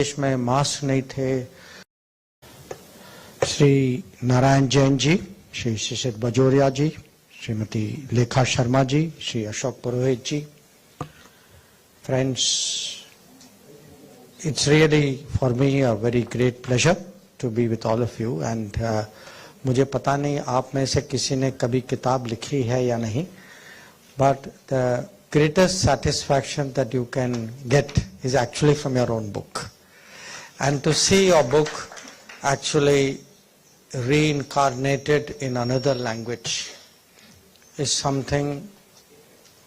देश में मास्क नहीं थे। श्री नारायण जैन जी, श्री शिशिर बजोरिया जी, श्रीमती लेखा शर्मा जी, श्री अशोक पुरोहित जी, friends, it's really for me a very great pleasure to be with all of you and मुझे पता नहीं आप में से किसी ने कभी किताब लिखी है या नहीं, but the greatest satisfaction that you can get is actually from your own book, and to see your book actually reincarnated in another language is something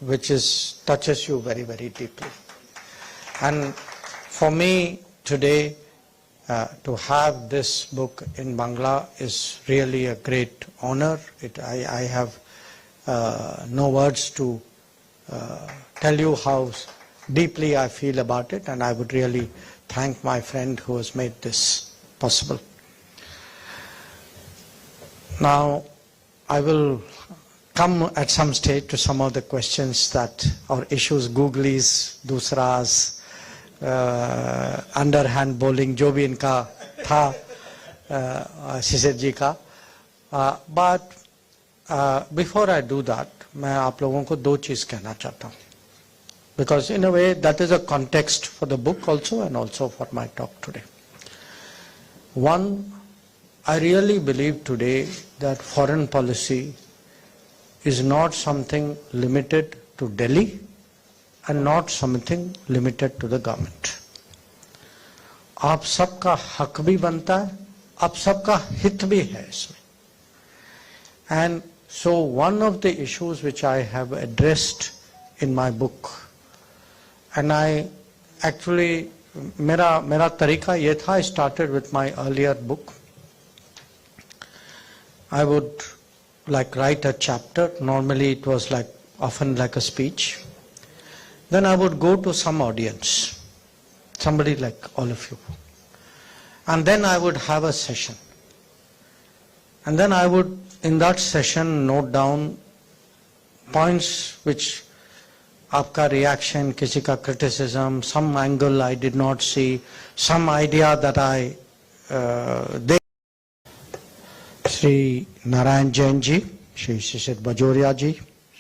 which touches you very, very deeply. And for me today, to have this book in Bangla is really a great honor. I have no words to tell you how deeply I feel about it, and I would really thank my friend who has made this possible. Now, I will come at some stage to some of the questions that or issues, googlies, दूसरास, underhand bowling, जो भी इनका था शिशिर जी का. But before I do that, मैं आप लोगों को दो चीज कहना चाहता हूँ, because in a way that is a context for the book also and also for my talk today. One, I really believe today that foreign policy is not something limited to Delhi and not something limited to the government. आप सबका हक भी बनता है, आप सबका हित भी है इसमें. And so one of the issues which I have addressed in my book, and I actually मेरा तरीका ये था, I started with my earlier book. I would like write a chapter. Normally it was like often like a speech. Then I would go to some audience, somebody like all of you, and then I would have a session, and then I would in that session note down points which आपका reaction, किसी का criticism, some angle I did not see, some idea that I Shri Narayan Jain ji, Shri Shishir Bajoria जी,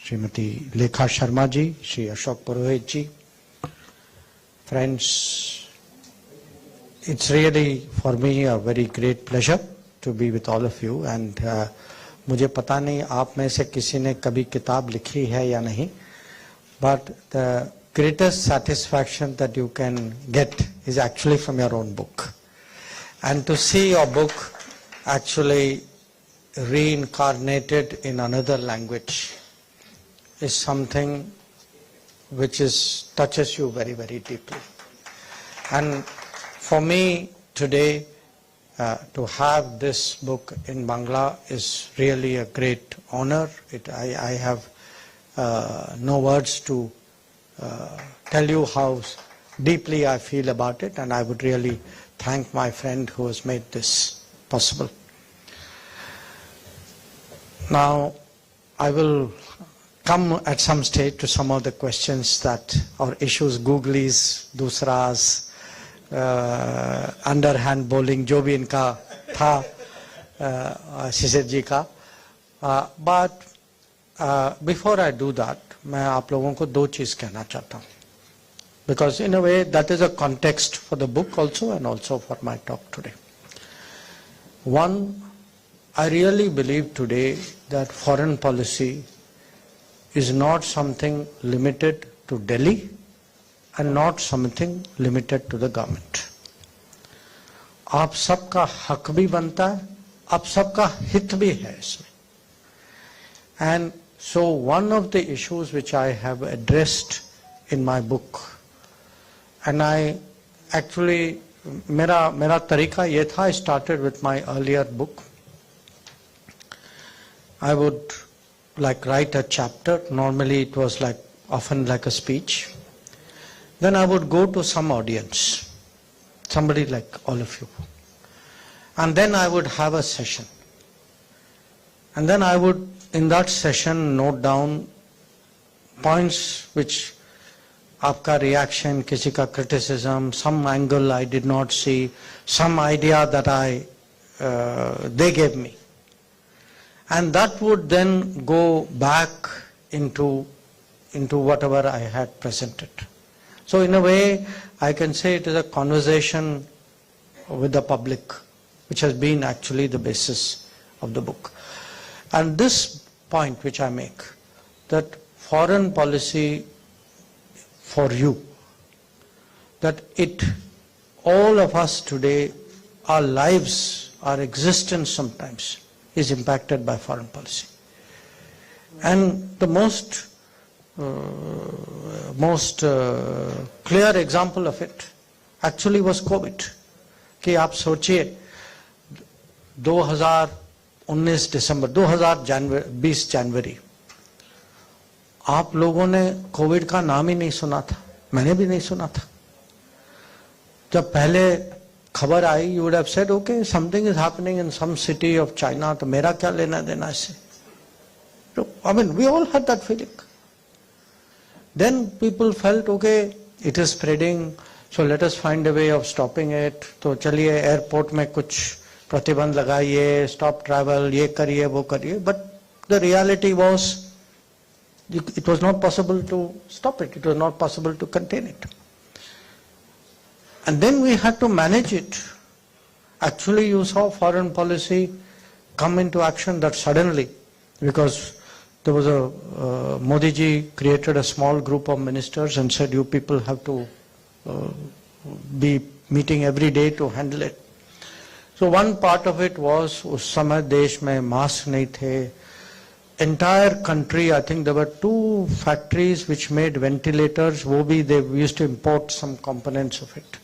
श्रीमती लेखा शर्मा जी, श्री अशोक पुरोहित जी, friends, it's really for me a very great pleasure to be with all of you and मुझे पता नहीं आप में से किसी ने कभी किताब लिखी है या नहीं, but the greatest satisfaction that you can get is actually from your own book, and to see your book actually reincarnated in another language is something which touches you very, very deeply. And for me today, to have this book in Bangla is really a great honor. I have no words to tell you how deeply I feel about it, and I would really thank my friend who has made this possible. Now, I will come at some stage to some of the questions that or issues, googlies, दूसरास, underhand bowling, जो भी इनका था शिशिर जी का. But before I do that, मैं आप लोगों को दो चीज कहना चाहता हूँ, because in a way that is a context for the book also and also for my talk today. One, I really believe today that foreign policy is not something limited to Delhi and not something limited to the government. आप सबका हक भी बनता है, आप सबका हित भी है इसमें. And so one of the issues which I have addressed in my book, and I actually मेरा तरीका ये था, I started with my earlier book. I would like write a chapter. Normally it was like often like a speech. Then I would go to some audience, somebody like all of you, and then I would have a session, and then I would in that session note down points which आपका reaction, किसी का criticism, some angle I did not see, some idea that they gave me. And that would then go back into whatever I had presented. So in a way, I can say it is a conversation with the public, which has been actually the basis of the book. And this point which I make, that foreign policy for you, that all of us today, our lives, our existence sometimes is impacted by foreign policy. And the most clear example of it actually was COVID. कि आप सोचिए 2019 दिसंबर 2020 जनवरी आप लोगों ने Covid का नाम ही नहीं सुना था, मैंने भी नहीं सुना था. जब पहले खबर आई, you would have said, okay, something is happening in some city of China, तो मेरा क्या लेना देना इससे? I mean, we all had that feeling. Then people felt, okay, it is spreading, so let us find a way of stopping it. तो चलिए airport में कुछ प्रतिबंध लगाइए, stop travel, ये करिए, वो करिए. But the reality was, it was not possible to stop it. It was not possible to contain it. And then we had to manage it. Actually, you saw foreign policy come into action that suddenly, because there was Modi ji created a small group of ministers and said, you people have to be meeting every day to handle it. So one part of it was, उस समय देश में mask नहीं थे. Entire country, I think there were 2 factories which made ventilators. They used to import some components of it.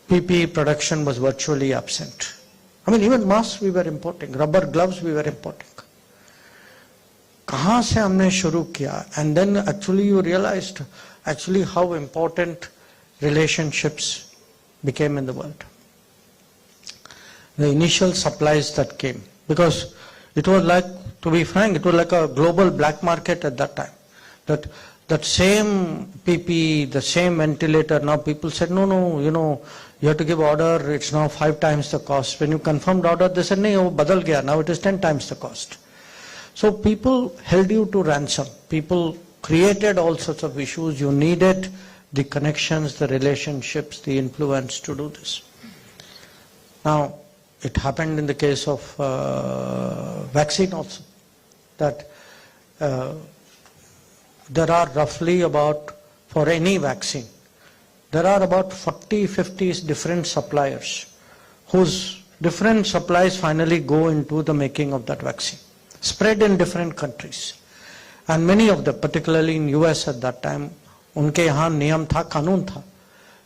PPE production was virtually absent. I mean, even masks we were importing, rubber gloves we were importing. कहाँ से हमने शुरू किया? And then actually you realized actually how important relationships became in the world. The initial supplies that came, because it was like, to be frank, it was like a global black market at that time. That same PPE, the same ventilator, now people said, no, you have to give order, it's now 5 times the cost. When you confirmed order, they said, no, badal gaya, now it is 10 times the cost. So people held you to ransom. People created all sorts of issues. You needed the connections, the relationships, the influence to do this. Now, it happened in the case of vaccine also, that there are roughly about, for any vaccine, there are about 40, 50 different suppliers whose different supplies finally go into the making of that vaccine, spread in different countries. And many of them, particularly in US at that time, उनके यहाँ नियम था, कानून था,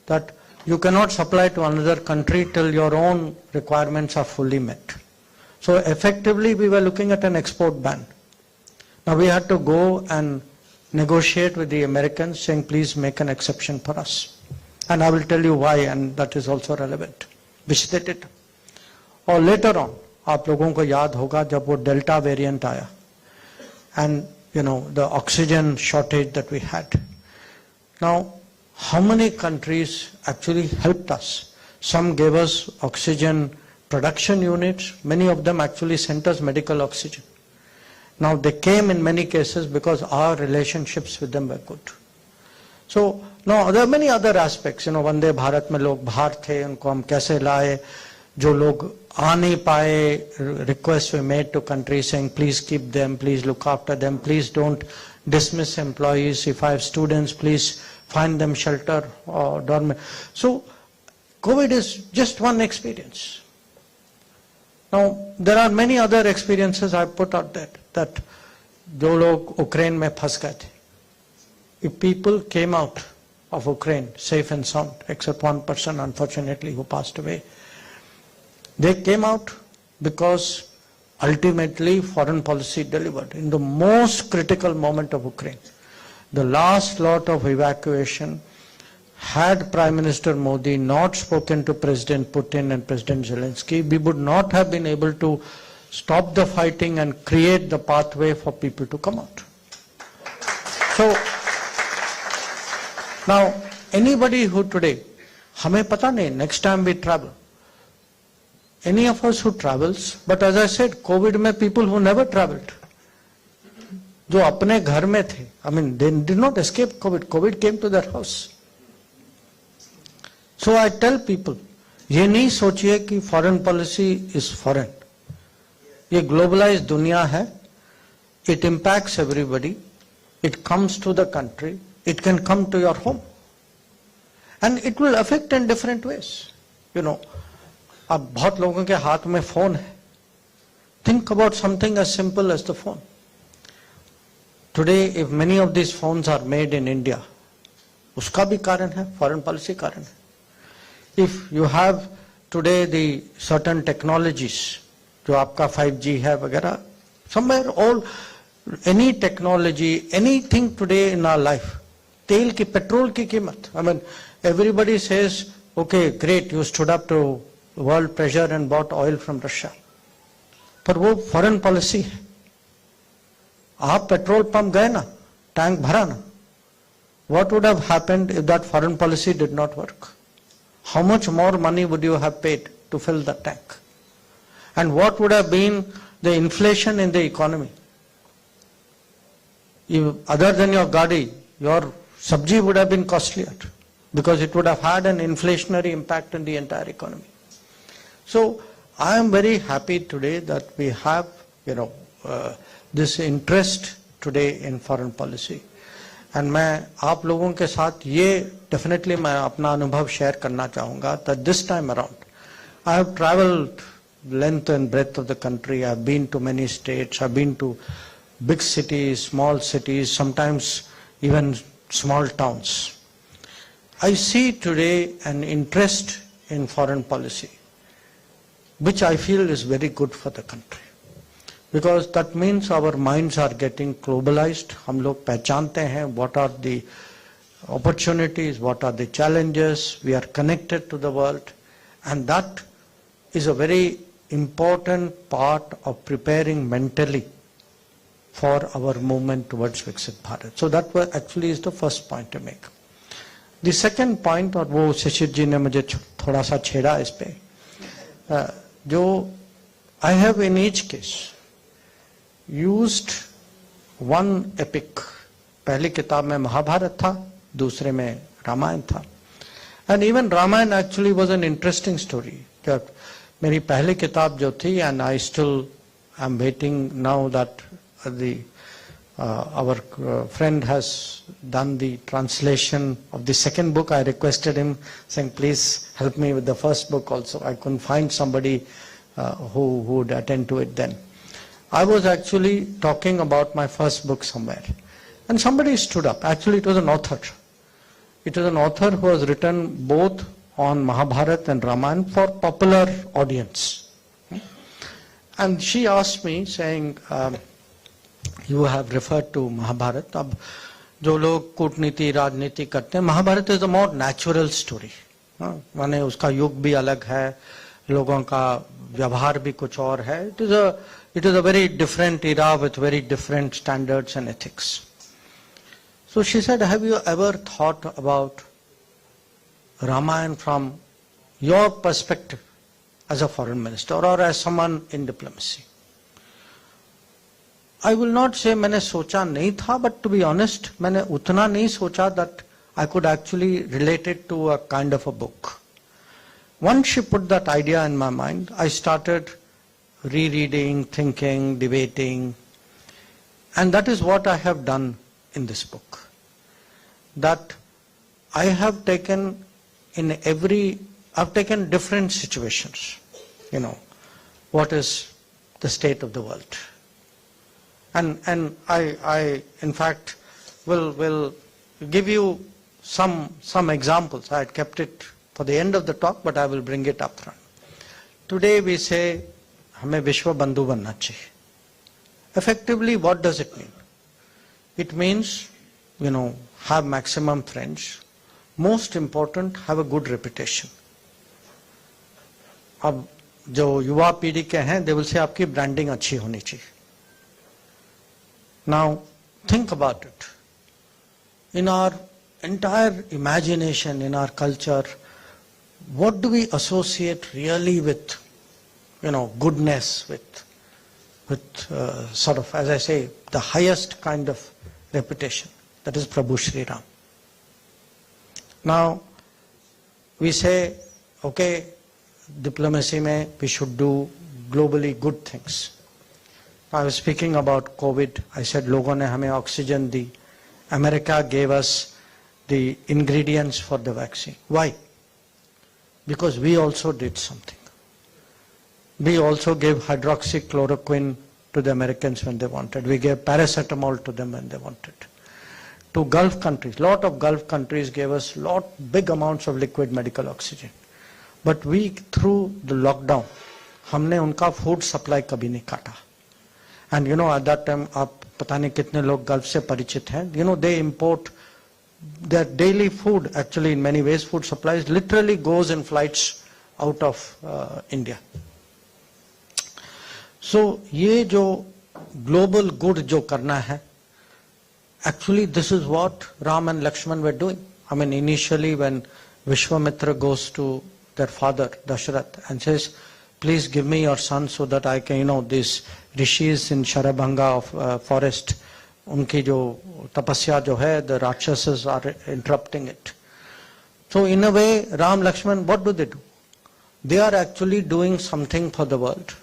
that you cannot supply to another country till your own requirements are fully met. So effectively we were looking at an export ban. Now we had to go and negotiate with the Americans saying, please make an exception for us. And I will tell you why, and that is also relevant, which they did. Or later on, आप लोगों को याद होगा जब वो Delta variant आया, and the oxygen shortage that we had. Now, how many countries actually helped us? Some gave us oxygen production units. Many of them actually sent us medical oxygen. Now, they came in many cases because our relationships with them were good. So, now there are many other aspects. Vande Bharat में लोग बाहर थे, उनको हम कैसे लाए, जो लोग आ नहीं पाए, requests were made to countries saying, please keep them, please look after them, please don't dismiss employees. If I have students, please find them shelter or dormant. So, COVID is just one experience. Now, there are many other experiences I put out there, that जो लोग Ukraine में फंस गए थे. If people came out of Ukraine safe and sound, except one person unfortunately who passed away, they came out because ultimately foreign policy delivered. In the most critical moment of Ukraine, the last lot of evacuation, had Prime Minister Modi not spoken to President Putin and President Zelensky, we would not have been able to stop the fighting and create the pathway for people to come out. Now, anybody who today, हमें पता नहीं, next time we travel, any of us who travels, but as I said, COVID में people who never traveled, जो अपने घर में थे, I mean, they did not escape COVID. COVID came to their house. So I tell people, ये नहीं सोचिए कि foreign policy is foreign. ये globalized दुनिया है. It impacts everybody. It comes to the country. It can come to your home. And it will affect in different ways. You know, अब बहुत लोगों के हाथ में फोन है. Think about something as simple as the phone. Today, if many of these phones are made in India, उसका भी कारण है, foreign policy कारण है. If you have today the certain technologies, जो आपका 5G है वगैरह, somewhere all, any technology, anything today in our life, तेल की, पेट्रोल की कीमत, I mean, everybody says, okay, great, you stood up to world pressure and bought oil from Russia. पर वो foreign policy है. आप पेट्रोल पंप गए ना, टैंक भरा ना, what would have happened if that foreign policy did not work? How much more money would you have paid to fill the tank? And what would have been the inflation in the economy? Other than your gadi, your sabji would have been costlier because it would have had an inflationary impact in the entire economy. So I am very happy today that we have, this interest today in foreign policy. And मैं आप लोगों के साथ ये definitely मैं अपना अनुभव share करना चाहूँगा that this time around I have traveled length and breadth of the country. I have been to many states. I have been to big cities, small cities, sometimes even small towns. I see today an interest in foreign policy, which I feel is very good for the country. Because that means our minds are getting globalized. हम लोग पहचानते हैं what are the opportunities, what are the challenges. We are connected to the world, and that is a very important part of preparing mentally for our movement towards Viksit Bharat. So that actually is the first point to make. The second point, और वो शिशिर जी ने मुझे थोड़ा सा छेड़ा इस पे, जो I have in each case used one epic. पहली किताब में महाभारत था, दूसरे में रामायण था. And even Ramayana actually was an interesting story. मेरी पहली किताब जो थी, and I still am waiting now that our friend has done the translation of the second book. I requested him saying, please help me with the first book also. I couldn't find somebody who would attend to it then. I was actually talking about my first book somewhere, and somebody stood up. Actually, it was an author. It was an author who has written both on Mahabharata and Ramayana for popular audience. And she asked me saying, you have referred to Mahabharata. अब जो लोग कूटनीति राजनीति करते हैं, Mahabharata is a more natural story. माने उसका युग भी अलग है, लोगों का व्यवहार भी कुछ और है. It is a very different era with very different standards and ethics. So she said, have you ever thought about Ramayana from your perspective as a foreign minister or as someone in diplomacy? I will not say मैंने सोचा नहीं था, but to be honest, मैंने उतना नहीं सोचा that I could actually relate it to a kind of a book. Once she put that idea in my mind, I started rereading, thinking, debating, and that is what I have done in this book. That I have taken I've taken different situations. What is the state of the world? And I in fact will give you some examples. I had kept it for the end of the talk, but I will bring it up front. Today we say, हमें विश्व बंधु बनना चाहिए. Effectively, what does it mean? It means, have maximum friends. Most important, have a good reputation. अब जो युवा पीढ़ी के हैं, they will say आपकी branding अच्छी होनी चाहिए. Now, think about it. In our entire imagination in our culture, what do we associate really with, goodness, with sort of, as I say, the highest kind of reputation, that is Prabhu Shri Ram. Now, we say, okay, diplomacy mein we should do globally good things. I was speaking about COVID. I said, logon ne hame oxygen di. America gave us the ingredients for the vaccine. Why? Because we also did something. We also gave hydroxychloroquine to the Americans when they wanted. We gave paracetamol to them when they wanted. To Gulf countries, lot of Gulf countries gave us big amounts of liquid medical oxygen. But we, through the lockdown, हमने उनका food supply कभी नहीं काटा. And at that time, आप पता नहीं कितने लोग गल्फ से परिचित हैं. They import their daily food, actually in many ways, food supplies literally goes in flights out of India. So, ये जो global good जो करना है, actually this is what Ram and Lakshman were doing. I mean, initially when Vishwamitra goes to their father, Dasharath, and says, please give me your son so that I can, these rishis in Sharabhanga of forest, unki jo tapasya jo hai, the Rakshasas are interrupting it. So in a way, Ram, Lakshman, what do? They are actually doing something for the world.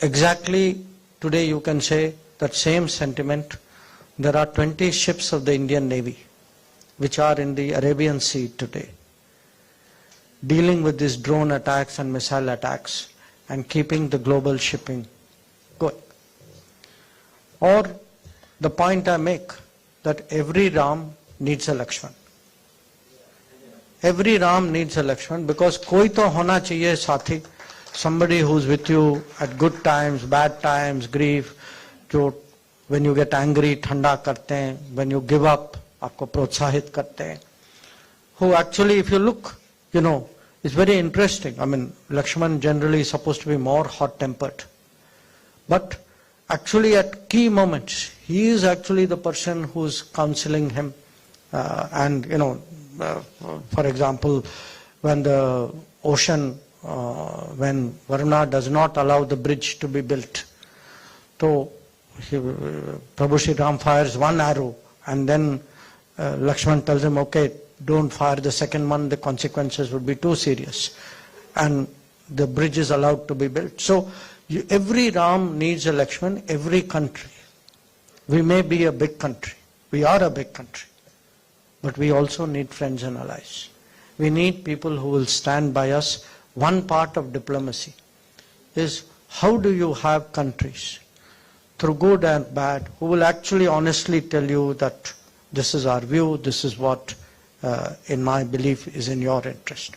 Exactly today you can say that same sentiment. There are 20 ships of the Indian Navy which are in the Arabian Sea today, dealing with these drone attacks and missile attacks and keeping the global shipping going. Or the point I make, that every Ram needs a Lakshman. Every Ram needs a Lakshman, because koi to hona chahiye sathi, somebody who's with you at good times, bad times, grief, jo when you get angry, thanda karte hain, when you give up, aapko protsahit karte hain, who actually, if you look, it's very interesting. I mean, Lakshman generally is supposed to be more hot-tempered. But actually at key moments, he is actually the person who's counseling him. For example, when the ocean, when Varuna does not allow the bridge to be built, so Prabhu Shri Ram fires one arrow, and then Lakshman tells him, okay, don't fire the second one, the consequences would be too serious. And the bridge is allowed to be built. So every Ram needs a Lakshman, every country. We may be a big country. We are a big country. But we also need friends and allies. We need people who will stand by us. One part of diplomacy is, how do you have countries, through good and bad, who will actually honestly tell you that this is our view, this is what in my belief is in your interest.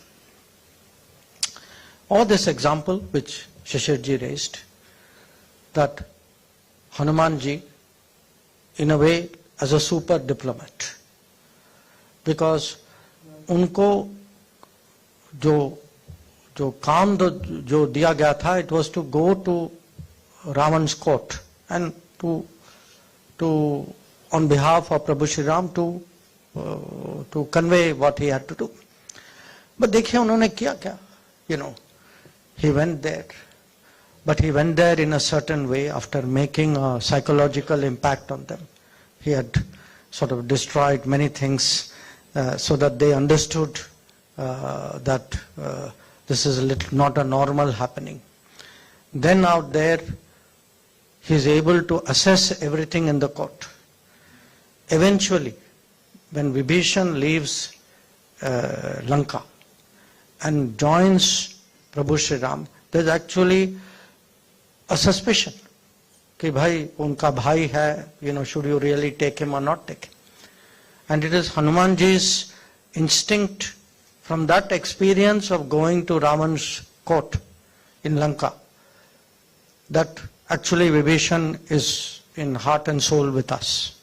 Or this example which Shishirji raised, that Hanumanji, in a way, as a super diplomat, because उनको जो काम जो दिया गया था, it was to go to Ravan's court and to on behalf of Prabhu Shri Ram to convey what he had to do. But देखिए उन्होंने किया क्या? He went there, but he went there in a certain way after making a psychological impact on them. He had sort of destroyed many things so that they understood that this is not a normal happening. Then out there, he is able to assess everything in the court. Eventually, when Vibhishan leaves Lanka and joins Prabhu Shri Ram, there is actually a suspicion कि भाई उनका भाई है, should you really take him or not take him? And it is Hanumanji's instinct from that experience of going to Ravan's court in Lanka that actually Vibhishan is in heart and soul with us.